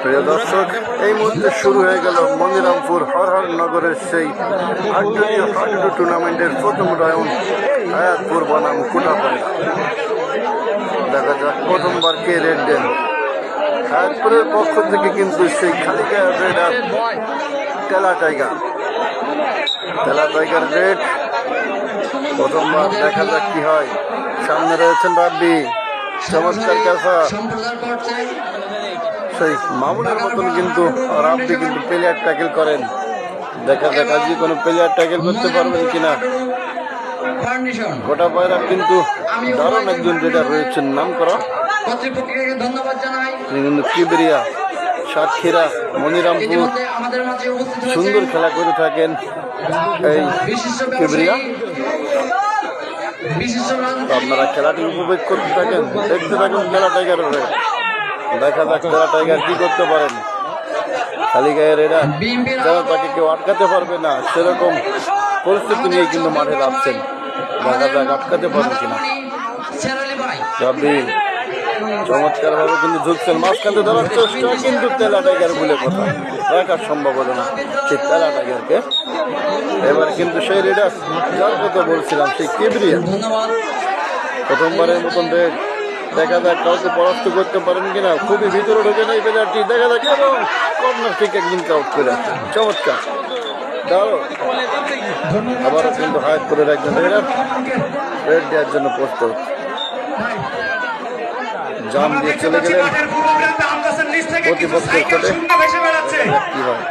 প্রিয় দর্শক, এই মুহূর্তে শুরু হয়ে গেল মনিরামপুর হরহর নগরের সেই আটজনীয় হাডুডু টুর্নামেন্টের প্রথম রাউন্ড হায়াতপুর বনাম কোটাপাড়া। দেখা যাক প্রথমবার কে রেড দেন। হায়াতপুরের পক্ষ থেকে কিন্তু সেই খালিকা রেড আর তেলা টাইগার রেড প্রথমবার। দেখা যাক কি হয়। সামনে রয়েছেন রাব্বি, চমৎকার কাছা সেই মামুনের মতন, কিন্তু রাব্বি কিন্তু প্লেয়ার ট্যাকেল করেন। দেখা যাক আজকে কোনো প্লেয়ার ট্যাকেল করতে পারবেন কিনা। কোটাপাড়া কিন্তু দারুণ একজন রেডার রয়েছেন, নাম করা। তিনি কিন্তু কিবরিয়া, সাতক্ষীরা, মনিরামপুর সুন্দর খেলা করে থাকেন এই কিবরিয়া। আপনারা খেলাটি উপভোগ করতে থাকেন, দেখতে থাকুন খেলা টাইগারের। দেখা যাক খেলা টাইগার কি করতে পারেন। খালি গায়ে রেডার যারা তাকে কেউ আটকাতে পারবে না, সেরকম পরিস্থিতি নিয়ে কিন্তু মাঠে নামছেন। দেখা যাক আটকাতে পারবে কিনা। রাব্বি চমৎকার ভাবে কিন্তু ঝুঁকছেন, মাঝখানে ধরার চেষ্টা, কিন্তু তেলা টাইগার বলে কথা রাখার সম্ভব হলো না সেই তেলা টাইগারকে। এবার কিন্তু সেই রেডার যার কথা বলছিলাম, সেই কিবরিয়া প্রথমবারের মতন রেড। দেখা যাক কাউকে পরাস্ত করতে পারেন কিনা। খুবই ভিতরে ঢোকে নেই প্লেয়ারটি। দেখা যাক এবং কর্নার থেকে একদিনকে আউট করে চমৎকার দাঁড়ো। আবারও কিন্তু হায়াতপুরের একজন রেডার রেড দেওয়ার জন্য প্রস্তুত। জাম দিয়ে চলে গেলেন প্রতিপক্ষের কোর্টে। কি হয়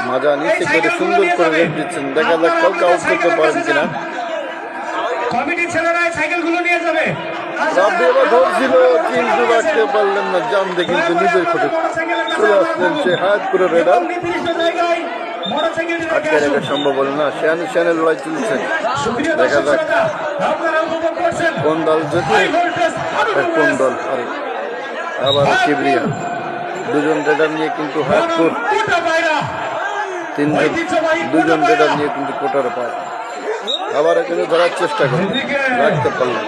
মাজা নিচে করে সুন্দর করে রেড দিচ্ছেন। দেখা যাক কাউকে আউট করতে পারেন কিনা। রাব্বি এবার ধরছিল কিন্তু রাখতে পারলেন না। জাম দিয়ে কিন্তু নিজের কোর্টে চলে আসলেন সে হায়াতপুরের রেডার। আটকে রাখা সম্ভব হল না। শ্যানের লড়াই চলছে। দেখা যাক কোন দল যেতে কোন দল হারে। আবার কিবরিয়া দুজন রেডার নিয়ে কিন্তু হায়াতপুর, দুজন রেডার নিয়ে কিন্তু কোটার পায়। আবার এখানে ধরার চেষ্টা করে রাখতে পারলেন।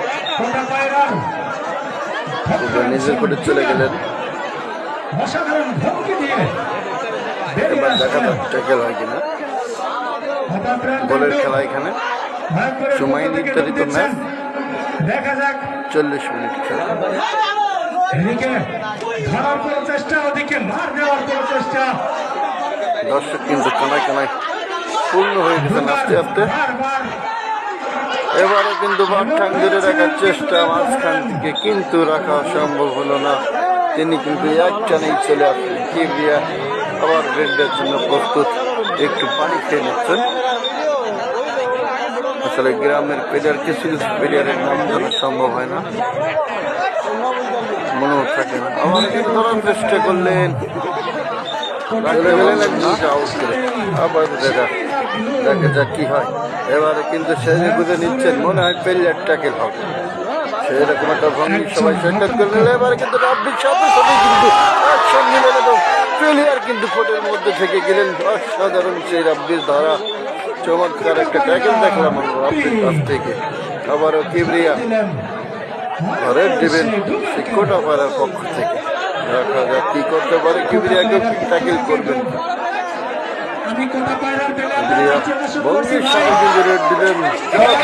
নিজের কোর্টে চলে গেলেন। এবার দেখা যাক ট্যাকেল হয় কিনা। বলের খেলা এখানে সময় নির্ধারিত ম্যাচ, 40 মিনিট খেলা। দর্শক কিন্তু কানায় কানায় পূর্ণ হয়ে গেছেন আস্তে আস্তে। এবারে কিন্তু বারঠাং ধরে রাখার চেষ্টা মাঝখান থেকে, কিন্তু রাখা সম্ভব হলো না। তিনি কিন্তু এক টানেই চলে আসলেন। কিবরিয়া আবার রেডের জন্য প্রস্তুত। একটু পানি খেয়ে নিচ্ছেন। আসলে গ্রামের প্লেয়ার কিছু কিছু প্লেয়ারের নাম জানা সম্ভব হয় না, মনেও থাকে না। আবার কিন্তু ধরার চেষ্টা করলেন, চলে গেলেন একদম আউট করে। আবার দেখা যাক কি হয়। এবারে কিন্তু সেরে বুঝে নিচ্ছেন, মনে হয় প্লেয়ার ট্যাকেল হবে, সেরকম একটা ভঙ্গি সবাই সাক্ষাৎ করলেন। এবারে কিন্তু রাব্বির সাথে সাথে কিন্তু অ্যাকশন নিলেন এবং প্লেয়ার কিন্তু কোর্টের মধ্যে থেকে গেলেন। অসাধারণ সেই রাব্বির ধরা চমৎকার একটা ট্যাকেল দেখলাম রাব্বির কাছ থেকে। আবারও কিবরিয়া রেড দিবেন সেই কোটাপাড়ার পক্ষ থেকে। দেখা যাক কি করতে পারে। কিবরিয়াকে ট্যাকেল করবেন। বঙ্গের সাথে কিন্তু রেড দিলেন,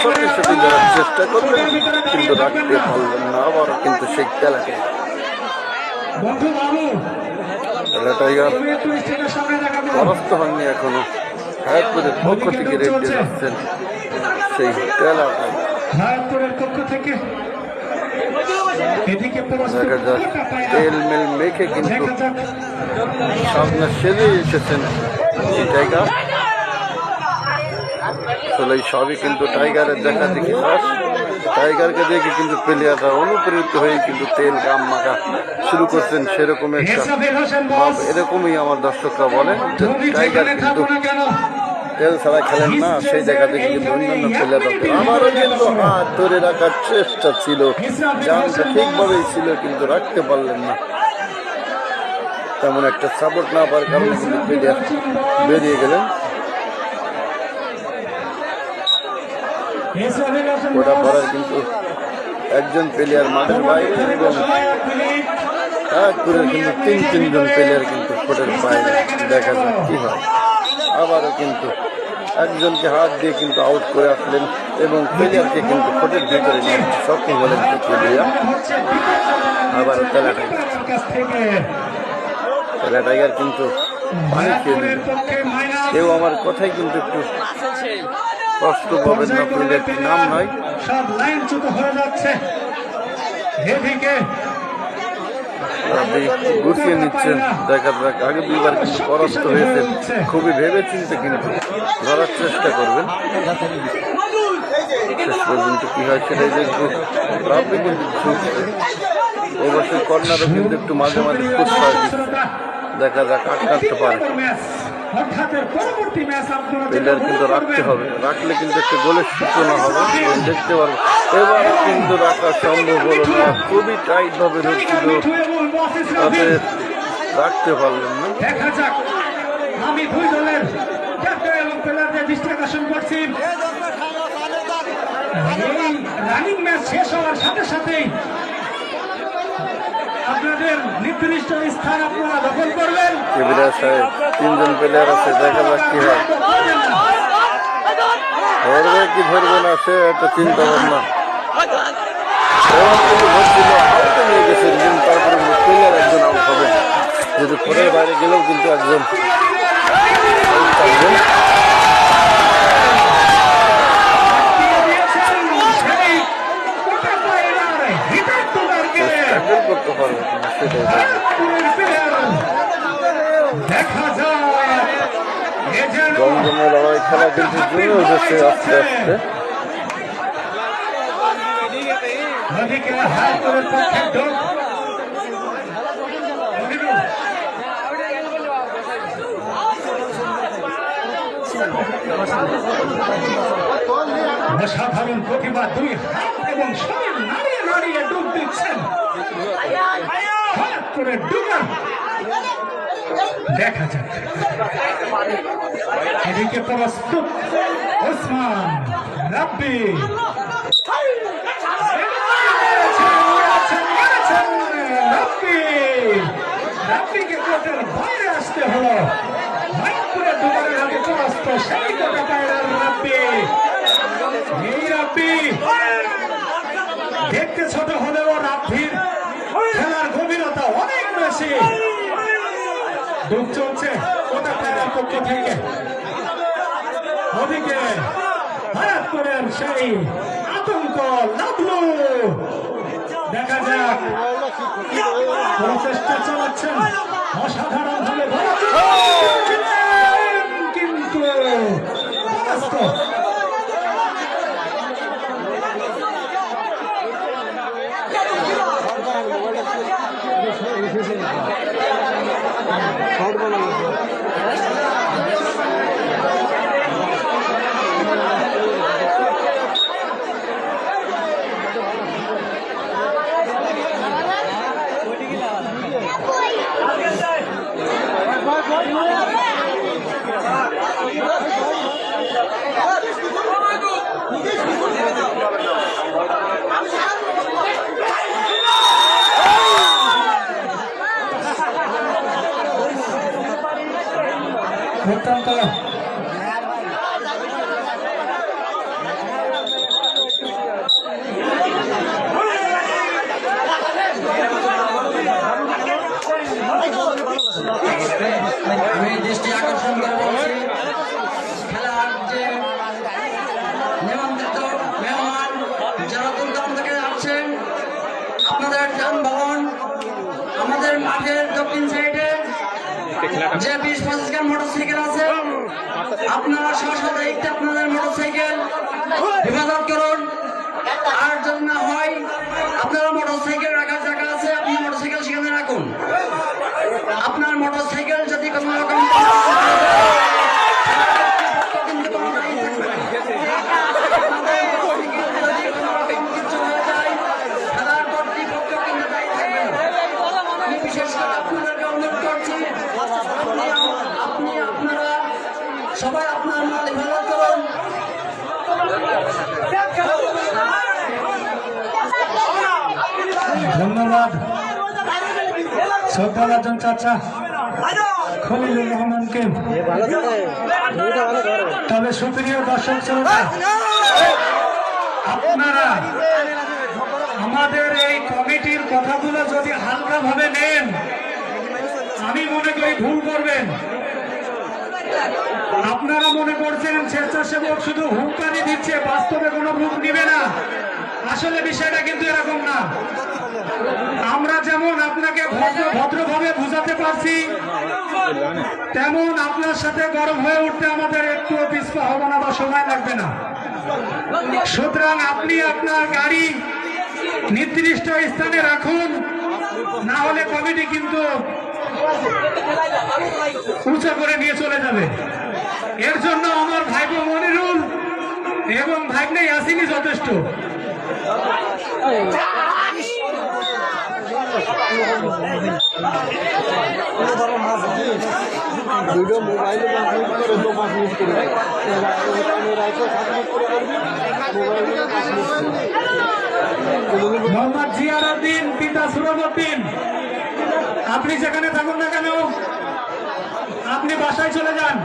সাথে সাথে যাওয়ার চেষ্টা করলেন, কিন্তু রাখতে পারলেন না। আবারও কিন্তু সেই খেলাকে টাইগার পরাস্ত হননি এখনো। হায়াতপুরের পক্ষ থেকে রেড দিয়ে যাচ্ছেন সেই তেলা টাইগার। দেখা যাক তেল মেল মেখে কিন্তু সামনে সেজে এসেছেন এই টাইগার। আসলে সবই কিন্তু টাইগারের দেখা দেখি। টাইগারকে দেখে কিন্তু প্লেয়াররা অনুপ্রেরিত হয়ে কিন্তু তেল গাম মাখা শুরু করছেন। সেরকম একটা ভাব, এরকমই আমার দর্শকরা বলেন। টাইগার কিন্তু তেল ছাড়া খেলেন না, সেই দেখা দেখে কিন্তু অন্যান্য প্লেয়াররা আমারও কিন্তু হাত ধরে রাখার চেষ্টা ছিল, জানটা ঠিকভাবেই ছিল, কিন্তু রাখতে পারলেন না। তেমন একটা সাপোর্ট না পাওয়ার কারণে কিন্তু প্লেয়ার বেরিয়ে গেলেন। ওটা পড়ার কিন্তু একজন প্লেয়ার মাঠের বাইরে এবং কিন্তু তিনজন প্লেয়ার কিন্তু কোর্টের বাইরে। দেখা যাক কি হয়। আবারও কিন্তু একজনকে হাত দিয়ে কিন্তু আউট করে আসলেন এবং প্লেয়ারকে কিন্তু কোর্টের ভিতরে নিয়ে সক্ষম হলেন প্লেয়ার। আবারও তেলা টাইগার কিন্তু পানি খেয়ে নিল। কেউ আমার কথাই কিন্তু একটু কষ্ট পাবেন না, প্লেয়ারটির নাম নয়। গুছিয়ে নিচ্ছেন। দেখা যাক, আগে দুইবার কিন্তু পরাস্ত হয়েছে। খুবই ভেবে চিন্তে কিন্তু ধরার চেষ্টা করবেন। শেষ পর্যন্ত কি হয় সেটাই দেখবো। রাব্বি কিন্তু অবশ্যই কর্নারও কিন্তু একটু মাঝে মাঝে ফুটফার দিচ্ছে। দেখা যাক আটকাতে পারে। প্লেয়ার কিন্তু রাখতে হবে, রাখলে কিন্তু একটা গোলের সূচনা হবে। দেখতে পারবো এবার কিন্তু রাখা সম্ভব হলো না, খুবই টাইট ভাবে ধরছিল, তাতে রাখতে পারলেন না। দেখা যাক, আমি দুই দলের ক্যাপ্টেন এবং প্লেয়ারদের দৃষ্টি আকর্ষণ করছি। এই রানিং ম্যাচ শেষ হওয়ার সাথে সাথেই আপনাদের নির্দিষ্ট স্থান আপনারা দখল করবেন। তিনজন প্লেয়ার আছে, দেখা যাক কি হয়। ধরবে কি ধরবে না সে একটা চিন্তা ভাবনা। নিয়ে গেছেন, তারপরে প্লেয়ার একজন আউট হবে। যদি ঘরের বাইরে গেলেও কিন্তু একজন করতে পারবে সেটাই। জমজমে লড়াই খেলা কিন্তু জমে উঠেছে আস্তে আস্তে। অসাধারণ প্রতিভা, দুই হাত এবং শরীর নাড়িয়ে নাড়িয়ে ডুব দিচ্ছেন। হঠাৎ করে ডুবা। দেখা যাক, এদিকে প্রস্তুত ওসমান রাব্বি। রাব্বিকে কোর্টের বাইরে আসতে হলো। মাইকুরে দুবারের হাতে প্রস্ত সেই কোটা পায়রার রাব্বি। এই রাব্বি দেখতে ছোট হলেও রাব্বির খেলার গভীরতা অনেক বেশি। ডুব চলছে কোটা পায়রার পক্ষ থেকে। ওদিকে হঠাৎ করে সেই আতঙ্ক লাভলু। দেখা যাক, প্রচেষ্টা চালাচ্ছেন অসাধারণ ভাবে, কিন্তু অত্যন্ত আমি দৃষ্টি আকর্ষণ করে বলছি, খেলার যে নিমন্ত্রিত মেহমান যারা দূরদাম থেকে আসছেন, আপনাদের যানবাহন আমাদের মাঠের দক্ষিণ সাইডে যে 20-25 খান মোটরসাইকেল আছে, আপনারা স্বসাদায়িত্বে আপনাদের মোটরসাইকেল হেফাজত করুন। আর যদি না হয় আপনারা মোটরসাইকেল রাখার জায়গা আছে, আপনি মোটরসাইকেল সেখানে রাখুন। আপনার মোটরসাইকেল যদি কোনো রকম কিছু হয়ে যায়, খেলার কর্তৃপক্ষ কিন্তু দায়ী থাকবে না। আমি বিশেষ করে আপনাদেরকে অনুরোধ করছি, আপনারা সবাই আপনার মাল হেফাজত করুন। ধন্যবাদ শ্রদ্ধাভাজন চাচা খলিলুর রহমানকে। তবে সুপ্রিয় দর্শক শ্রোতা, আপনারা আমাদের এই কমিটির কথাগুলো যদি হালকা ভাবে নেন, আমি মনে করি ভুল করবেন। আপনারা মনে করছেন স্বেচ্ছাসেবক শুধু হুঁকারি দিচ্ছে, বাস্তবে কোনো রূপ নিবে না। আসলে বিষয়টা কিন্তু এরকম না। আমরা যেমন আপনাকে ভদ্রভাবে বুঝাতে পারছি, তেমন আপনার সাথে গরম হয়ে উঠতে আমাদের একটু পিছপা হবে না বা সময় লাগবে না। সুতরাং আপনি আপনার গাড়ি নির্দিষ্ট স্থানে রাখুন, না হলে কমিটি কিন্তু উঁচা করে নিয়ে চলে যাবে। এর জন্য আমার ভাইপো মনিরুল এবং ভাগ্নে ইয়াসিনই যথেষ্ট। মোহাম্মদ জিয়ারউদ্দিন পিতা সুরবউদ্দিন, আপনি যেখানে থাকুন না কেন, আপনি বাসায় চলে যান।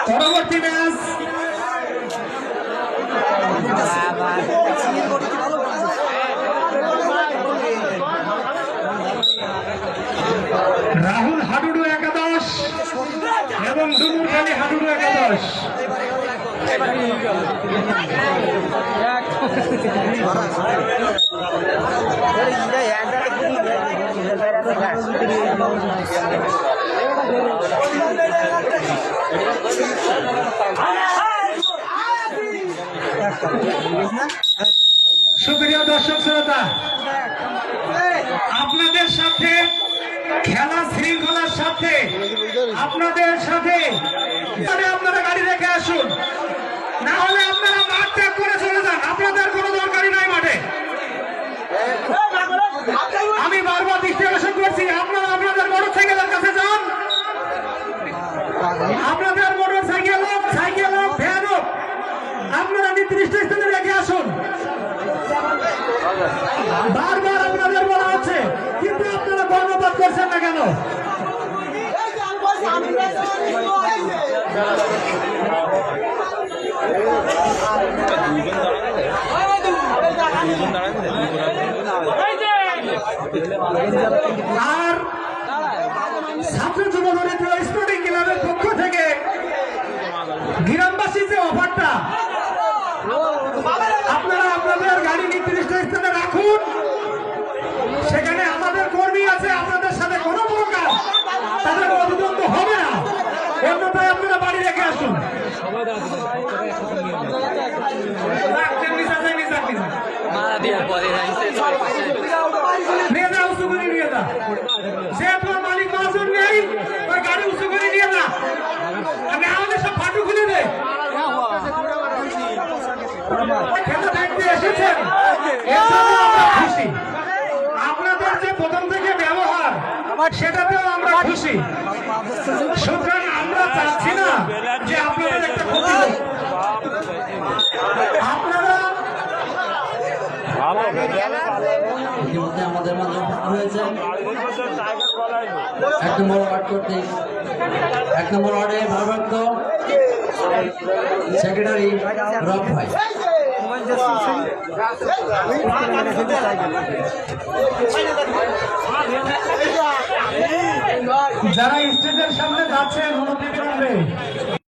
পরবর্তী ম্যাচ রাহুল হাডুডু একাদশ এবং ডুমুরখালী হাডুডু একাদশ। সুপ্রিয় দর্শক শ্রোতা, আপনাদের সাথে খেলা শৃঙ্খলার সাথে আপনাদের সাথে আপনারা গাড়ি রেখে আসুন, না হলে আপনারা মাঠ ত্যাগ করে চলে যান। আপনাদের কোনো দরকারই নাই মাঠে। আমি বারবার দৃষ্টি আকর্ষণ করছি, আপনারা আপনাদের মোটর সাইকেলের কাছে যান। আপনাদের মোটর সাইকেল হোক, সাইকেল হোক, ভ্যান হোক, আপনারা নির্দিষ্ট স্থানে রেখে আসুন। বারবার আপনাদের বলা হচ্ছে, কিন্তু আপনারা কর্ণপাত করছেন না কেন? আর ছাত্র যুব দরিদ্র স্পোর্টিং ক্লাবের পক্ষ থেকে গ্রামবাসী যে অফারটা, আপনারা আপনাদের গাড়ি নির্দিষ্ট স্থানে রাখুন। সেখানে আমাদের কর্মী আছে, আপনাদের সাথে কোনো প্রকার তাদের অভিযুক্ত হবে না। অন্যথায় আপনারা বাড়ি রেখে আসুন। নিয়ে যা, উঁচু করে নিয়ে যা। সে আপনার মালিক মহাজন নেই, ওই গাড়ি উঁচু করে নিয়ে যা। আমি আমাদের সব ফাটু খুলে দেয়। খেলা দেখতে এসেছেন, এর জন্য আমরা খুশি। আপনাদের যে প্রথম থেকে ব্যবহার, সেটাতেও আমরা খুশি। সুতরাং আমরা চাচ্ছি না যে আপনাদের একটা ক্ষতি হোক। আপনারা ইতিমধ্যে আমাদের মাঝে হয়েছে 1 নম্বর ওয়ার্ড করতে 1 নম্বর ওয়ার্ডে ভারপ্রাপ্ত সেক্রেটারি রব ভাই। যারা স্টেজের সামনে যাচ্ছেন, অনুমতি